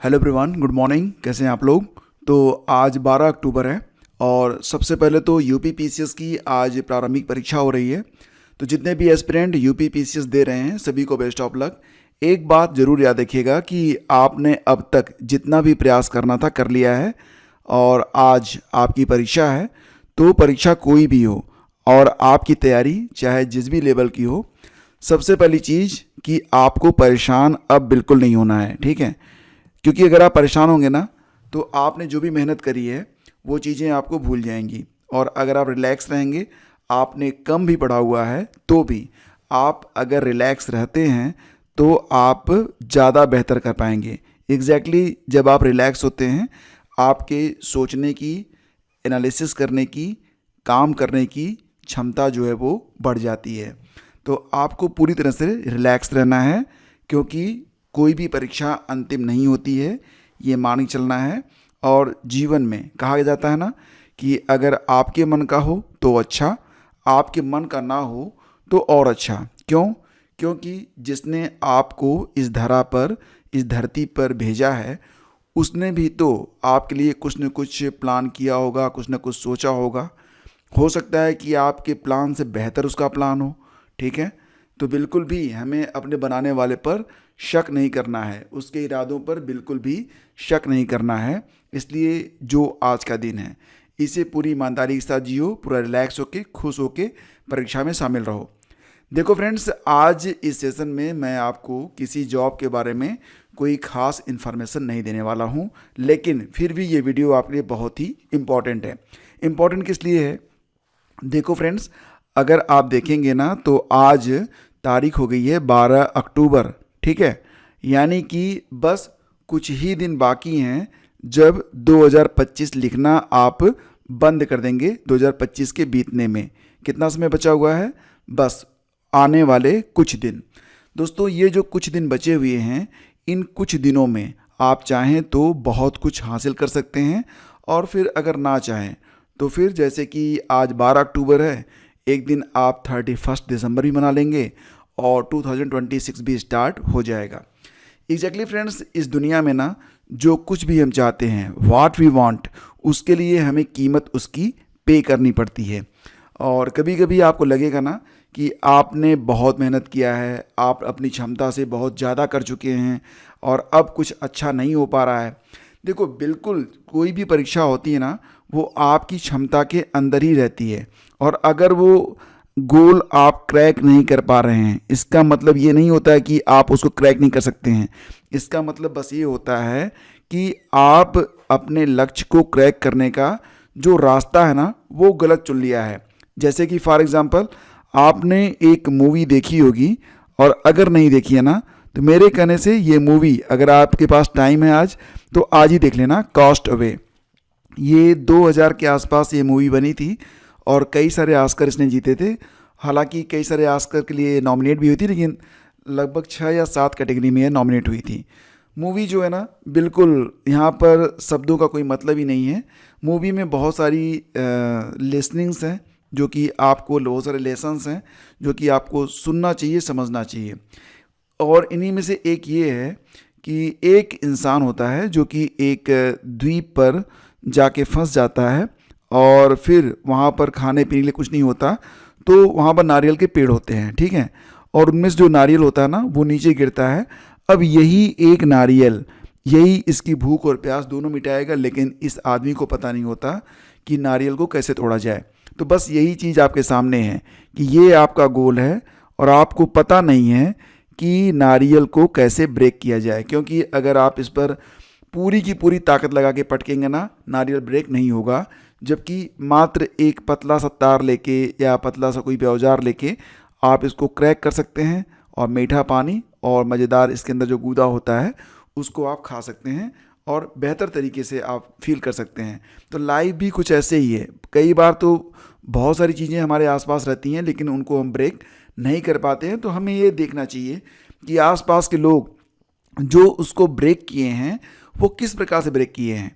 Hello everyone, good morning. कैसे हैं आप लोग? तो आज 12 अक्टूबर है और सबसे पहले तो यूपी पीसीएस की आज प्रारंभिक परीक्षा हो रही है। तो जितने भी एस्पिरेंट यूपी पीसीएस दे रहे हैं सभी को बेस्ट ऑफ लक। एक बात ज़रूर याद रखिएगा कि आपने अब तक जितना भी प्रयास करना था कर लिया है और आज आपकी परीक्षा है। तो परीक्षा कोई भी हो और आपकी तैयारी चाहे जिस भी लेवल की हो, सबसे पहली चीज़ कि आपको परेशान अब बिल्कुल नहीं होना है, ठीक है? क्योंकि अगर आप परेशान होंगे ना तो आपने जो भी मेहनत करी है वो चीज़ें आपको भूल जाएंगी। और अगर आप रिलैक्स रहेंगे, आपने कम भी पढ़ा हुआ है तो भी आप अगर रिलैक्स रहते हैं तो आप ज़्यादा बेहतर कर पाएंगे। एग्जैक्टली जब आप रिलैक्स होते हैं आपके सोचने की, एनालिसिस करने की, काम करने की क्षमता जो है वो बढ़ जाती है। तो आपको पूरी तरह से रिलैक्स रहना है क्योंकि कोई भी परीक्षा अंतिम नहीं होती है, ये मान के चलना है। और जीवन में कहा जाता है ना कि अगर आपके मन का हो तो अच्छा, आपके मन का ना हो तो और अच्छा। क्यों? क्योंकि जिसने आपको इस धरा पर, इस धरती पर भेजा है, उसने भी तो आपके लिए कुछ न कुछ प्लान किया होगा, कुछ न कुछ सोचा होगा। हो सकता है कि आपके प्लान से बेहतर उसका प्लान हो, ठीक है? तो बिल्कुल भी हमें अपने बनाने वाले पर शक नहीं करना है, उसके इरादों पर बिल्कुल भी शक नहीं करना है। इसलिए जो आज का दिन है इसे पूरी ईमानदारी के साथ जियो, पूरा रिलैक्स होके, खुश होके परीक्षा में शामिल रहो। देखो फ्रेंड्स, आज इस सेशन में मैं आपको किसी जॉब के बारे में कोई ख़ास इन्फॉर्मेशन नहीं देने वाला हूँ, लेकिन फिर भी ये वीडियो आपके लिए बहुत ही इम्पॉर्टेंट है। इम्पॉर्टेंट किस लिए है? देखो फ्रेंड्स, अगर आप देखेंगे ना तो आज तारीख हो गई है 12 अक्टूबर, ठीक है? यानी कि बस कुछ ही दिन बाकी हैं जब 2025 लिखना आप बंद कर देंगे। 2025 के बीतने में कितना समय बचा हुआ है? बस आने वाले कुछ दिन। दोस्तों, ये जो कुछ दिन बचे हुए हैं, इन कुछ दिनों में आप चाहें तो बहुत कुछ हासिल कर सकते हैं और फिर अगर ना चाहें तो फिर जैसे कि आज 12 अक्टूबर है, एक दिन आप 31 दिसंबर भी मना लेंगे और 2026 भी स्टार्ट हो जाएगा। एग्जैक्टली फ्रेंड्स, इस दुनिया में ना जो कुछ भी हम चाहते हैं, व्हाट वी वांट, उसके लिए हमें कीमत उसकी पे करनी पड़ती है। और कभी कभी आपको लगेगा ना कि आपने बहुत मेहनत किया है, आप अपनी क्षमता से बहुत ज़्यादा कर चुके हैं और अब कुछ अच्छा नहीं हो पा रहा है। देखो, बिल्कुल कोई भी परीक्षा होती है ना, वो आपकी क्षमता के अंदर ही रहती है। और अगर वो गोल आप क्रैक नहीं कर पा रहे हैं, इसका मतलब ये नहीं होता है कि आप उसको क्रैक नहीं कर सकते हैं। इसका मतलब बस ये होता है कि आप अपने लक्ष्य को क्रैक करने का जो रास्ता है ना वो गलत चुन लिया है। जैसे कि फॉर एग्जांपल, आपने एक मूवी देखी होगी और अगर नहीं देखी है ना तो मेरे कहने से ये मूवी, अगर आपके पास टाइम है आज तो आज ही देख लेना, कास्ट अवे। ये 2000 के आसपास ये मूवी बनी थी और कई सारे ऑस्कर इसने जीते थे। हालांकि कई सारे ऑस्कर के लिए नॉमिनेट भी हुई थी, लेकिन लगभग 6 या 7 कैटेगरी में नॉमिनेट हुई थी। मूवी जो है ना, बिल्कुल यहाँ पर शब्दों का कोई मतलब ही नहीं है। मूवी में बहुत सारी लेसनिंग्स हैं जो कि आपको, बहुत सारे लेसन्स हैं जो कि आपको सुनना चाहिए, समझना चाहिए। और इन्हीं में से एक ये है कि एक इंसान होता है जो कि एक द्वीप पर जाके फंस जाता है और फिर वहाँ पर खाने पीने के लिए कुछ नहीं होता, तो वहाँ पर नारियल के पेड़ होते हैं, ठीक है? और उनमें से जो नारियल होता है ना वो नीचे गिरता है। अब यही एक नारियल, यही इसकी भूख और प्यास दोनों मिटाएगा, लेकिन इस आदमी को पता नहीं होता कि नारियल को कैसे तोड़ा जाए। तो बस यही चीज़ आपके सामने है कि ये आपका गोल है और आपको पता नहीं है कि नारियल को कैसे ब्रेक किया जाए। क्योंकि अगर आप इस पर पूरी की पूरी ताकत लगा के पटकेंगे ना, नारियल ब्रेक नहीं होगा। जबकि मात्र एक पतला सा तार लेके या पतला सा कोई भी औजार लेके आप इसको क्रैक कर सकते हैं और मीठा पानी और मज़ेदार इसके अंदर जो गूदा होता है उसको आप खा सकते हैं और बेहतर तरीके से आप फील कर सकते हैं। तो लाइफ भी कुछ ऐसे ही है। कई बार तो बहुत सारी चीज़ें हमारे आसपास रहती हैं लेकिन उनको हम ब्रेक नहीं कर पाते हैं। तो हमें ये देखना चाहिए कि आसपास के लोग जो उसको ब्रेक किए हैं वो किस प्रकार से ब्रेक किए हैं।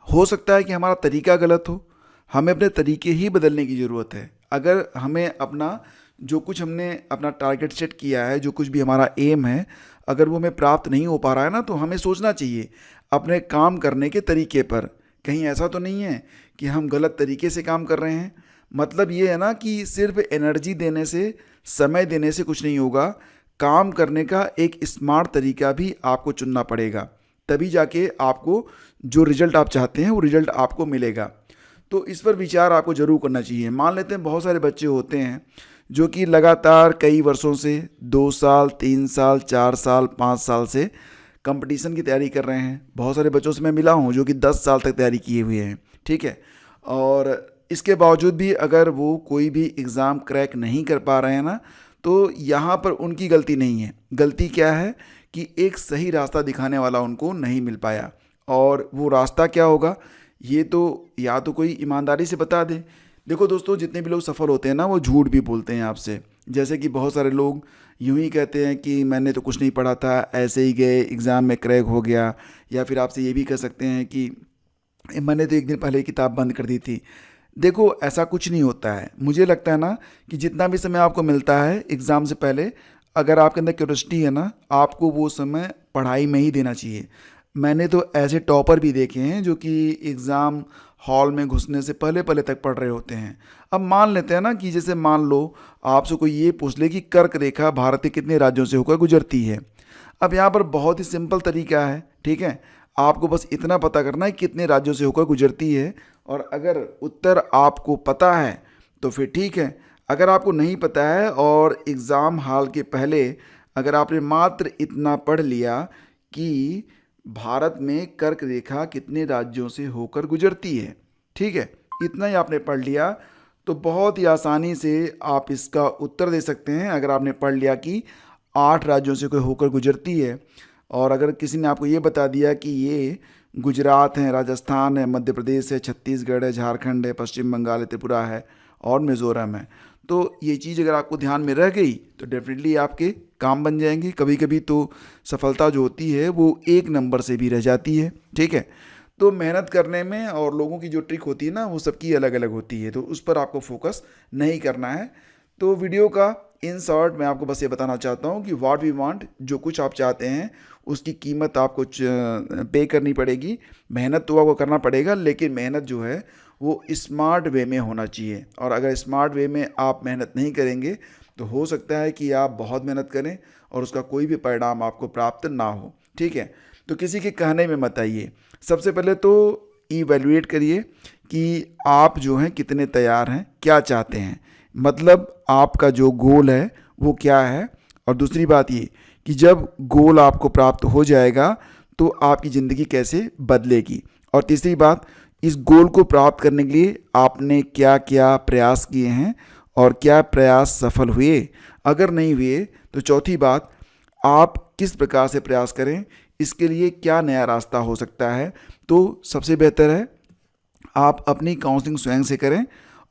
हो सकता है कि हमारा तरीका गलत हो, हमें अपने तरीके ही बदलने की ज़रूरत है। अगर हमें अपना जो कुछ हमने अपना टारगेट सेट किया है, जो कुछ भी हमारा एम है, अगर वो हमें प्राप्त नहीं हो पा रहा है ना, तो हमें सोचना चाहिए अपने काम करने के तरीके पर। कहीं ऐसा तो नहीं है कि हम गलत तरीके से काम कर रहे हैं। मतलब ये है ना कि सिर्फ एनर्जी देने से, समय देने से कुछ नहीं होगा। काम करने का एक स्मार्ट तरीका भी आपको चुनना पड़ेगा, तभी जाके आपको जो रिजल्ट आप चाहते हैं वो रिजल्ट आपको मिलेगा। तो इस पर विचार आपको ज़रूर करना चाहिए। मान लेते हैं बहुत सारे बच्चे होते हैं जो कि लगातार कई वर्षों से 2 साल, 3 साल, 4 साल, 5 साल से कंपटीशन की तैयारी कर रहे हैं। बहुत सारे बच्चों से मैं मिला हूँ जो कि 10 साल तक तैयारी किए हुए हैं, ठीक है। और इसके बावजूद भी अगर वो कोई भी एग्ज़ाम क्रैक नहीं कर पा रहे हैं ना, तो यहाँ पर उनकी गलती नहीं है। गलती क्या है कि एक सही रास्ता दिखाने वाला उनको नहीं मिल पाया। और वो रास्ता क्या होगा, ये तो या तो कोई ईमानदारी से बता दे। देखो दोस्तों, जितने भी लोग सफल होते हैं ना, वो झूठ भी बोलते हैं आपसे। जैसे कि बहुत सारे लोग यूं ही कहते हैं कि मैंने तो कुछ नहीं पढ़ा था, ऐसे ही गए एग्ज़ाम में क्रैक हो गया। या फिर आपसे ये भी कह सकते हैं कि मैंने तो एक दिन पहले ही किताब बंद कर दी थी। देखो, ऐसा कुछ नहीं होता है। मुझे लगता है ना कि जितना भी समय आपको मिलता है एग्ज़ाम से पहले, अगर आपके अंदर क्यूरियोसिटी है ना, आपको वो समय पढ़ाई में ही देना चाहिए। मैंने तो ऐसे टॉपर भी देखे हैं जो कि एग्ज़ाम हॉल में घुसने से पहले पहले तक पढ़ रहे होते हैं। अब मान लेते हैं ना कि जैसे मान लो आपसे कोई ये पूछ ले कि कर्क रेखा भारत के कितने राज्यों से होकर गुजरती है। अब यहाँ पर बहुत ही सिंपल तरीका है, ठीक है। आपको बस इतना पता करना है कितने राज्यों से होकर गुजरती है, और अगर उत्तर आपको पता है तो फिर ठीक है। अगर आपको नहीं पता है और एग्ज़ाम हॉल के पहले अगर आपने मात्र इतना पढ़ लिया कि भारत में कर्क रेखा कितने राज्यों से होकर गुजरती है, ठीक है, इतना ही आपने पढ़ लिया, तो बहुत ही आसानी से आप इसका उत्तर दे सकते हैं। अगर आपने पढ़ लिया कि 8 राज्यों से कोई होकर गुजरती है, और अगर किसी ने आपको ये बता दिया कि ये गुजरात है, राजस्थान है, मध्य प्रदेश है, छत्तीसगढ़ है, झारखंड है, पश्चिम बंगाल है, त्रिपुरा है और मिज़ोरम है, तो ये चीज़ अगर आपको ध्यान में रह गई तो डेफिनेटली आपके काम बन जाएंगे। कभी कभी तो सफलता जो होती है वो 1 नंबर से भी रह जाती है, ठीक है। तो मेहनत करने में और लोगों की जो ट्रिक होती है ना, वो सबकी अलग अलग होती है, तो उस पर आपको फोकस नहीं करना है। तो वीडियो का इन शॉर्ट मैं आपको बस ये बताना चाहता हूँ कि व्हाट वी वांट, जो कुछ आप चाहते हैं उसकी कीमत आपको पे करनी पड़ेगी। मेहनत तो आपको करना पड़ेगा, लेकिन मेहनत जो है वो स्मार्ट वे में होना चाहिए। और अगर स्मार्ट वे में आप मेहनत नहीं करेंगे तो हो सकता है कि आप बहुत मेहनत करें और उसका कोई भी परिणाम आपको प्राप्त ना हो, ठीक है। तो किसी के कहने में मत आइए। सबसे पहले तो इवैल्यूएट करिए कि आप जो हैं कितने तैयार हैं, क्या चाहते हैं, मतलब आपका जो गोल है वो क्या है। और दूसरी बात ये कि जब गोल आपको प्राप्त हो जाएगा तो आपकी ज़िंदगी कैसे बदलेगी। और तीसरी बात, इस गोल को प्राप्त करने के लिए आपने क्या क्या प्रयास किए हैं और क्या प्रयास सफल हुए। अगर नहीं हुए तो चौथी बात, आप किस प्रकार से प्रयास करें, इसके लिए क्या नया रास्ता हो सकता है। तो सबसे बेहतर है आप अपनी काउंसलिंग स्वयं से करें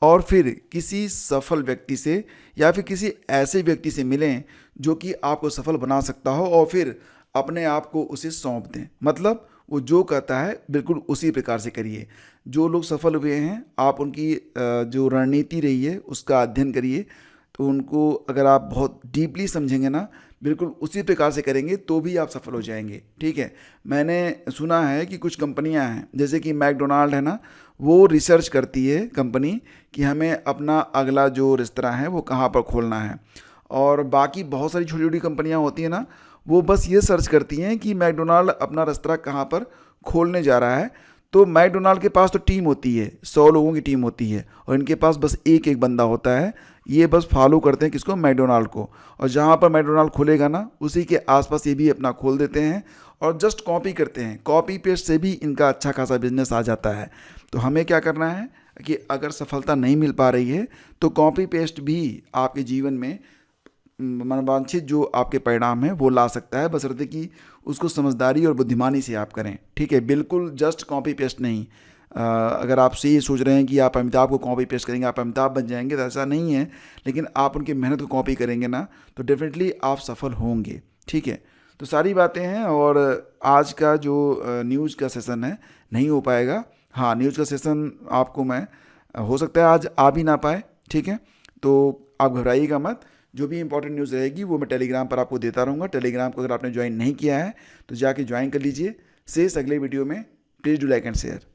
और फिर किसी सफल व्यक्ति से या फिर किसी ऐसे व्यक्ति से मिलें जो कि आपको सफल बना सकता हो, और फिर अपने आप को उसे सौंप दें। मतलब वो जो कहता है बिल्कुल उसी प्रकार से करिए। जो लोग सफल हुए हैं, आप उनकी जो रणनीति रही है उसका अध्ययन करिए। तो उनको अगर आप बहुत डीपली समझेंगे ना, बिल्कुल उसी प्रकार से करेंगे तो भी आप सफल हो जाएंगे, ठीक है। मैंने सुना है कि कुछ कंपनियां हैं जैसे कि मैकडोनाल्ड है ना, वो रिसर्च करती है कंपनी कि हमें अपना अगला जो रेस्तरां है वो कहाँ पर खोलना है। और बाकी बहुत सारी छोटी छोटी कंपनियां होती हैं ना, वो बस ये सर्च करती हैं कि मैकडोनाल्ड अपना रेस्तरां कहाँ पर खोलने जा रहा है। तो मैकडोनाल्ड के पास तो टीम होती है, 100 लोगों की टीम होती है, और इनके पास बस एक एक बंदा होता है। ये बस फॉलो करते हैं किसको, मैकडोनाल्ड को। और जहाँ पर मैकडोनाल्ड खुलेगा ना, उसी के आसपास ये भी अपना खोल देते हैं और जस्ट कॉपी करते हैं। कॉपी पेस्ट से भी इनका अच्छा खासा बिजनेस आ जाता है। तो हमें क्या करना है कि अगर सफलता नहीं मिल पा रही है तो कॉपी पेस्ट भी आपके जीवन में मनोवांछित जो आपके परिणाम है वो ला सकता है, बशर्ते कि उसको समझदारी और बुद्धिमानी से आप करें, ठीक है। बिल्कुल जस्ट कॉपी पेस्ट नहीं। अगर आप से ये सोच रहे हैं कि आप अमिताभ को कॉपी पेस्ट करेंगे आप अमिताभ बन जाएंगे, तो ऐसा नहीं है। लेकिन आप उनकी मेहनत को कॉपी करेंगे ना, तो डेफिनेटली आप सफल होंगे, ठीक है। तो सारी बातें हैं। और आज का जो न्यूज़ का सेशन है नहीं हो पाएगा। हाँ, न्यूज़ का सेशन आपको मैं हो सकता है आज आ भी ना पाए, ठीक है। तो आप घबराइएगा मत, जो भी इंपॉर्टेंट न्यूज़ रहेगी वो मैं टेलीग्राम पर आपको देता रहूँगा। टेलीग्राम को अगर आपने ज्वाइन नहीं किया है तो जाके ज्वाइन कर लीजिए। से इस अगले वीडियो में please do like and share.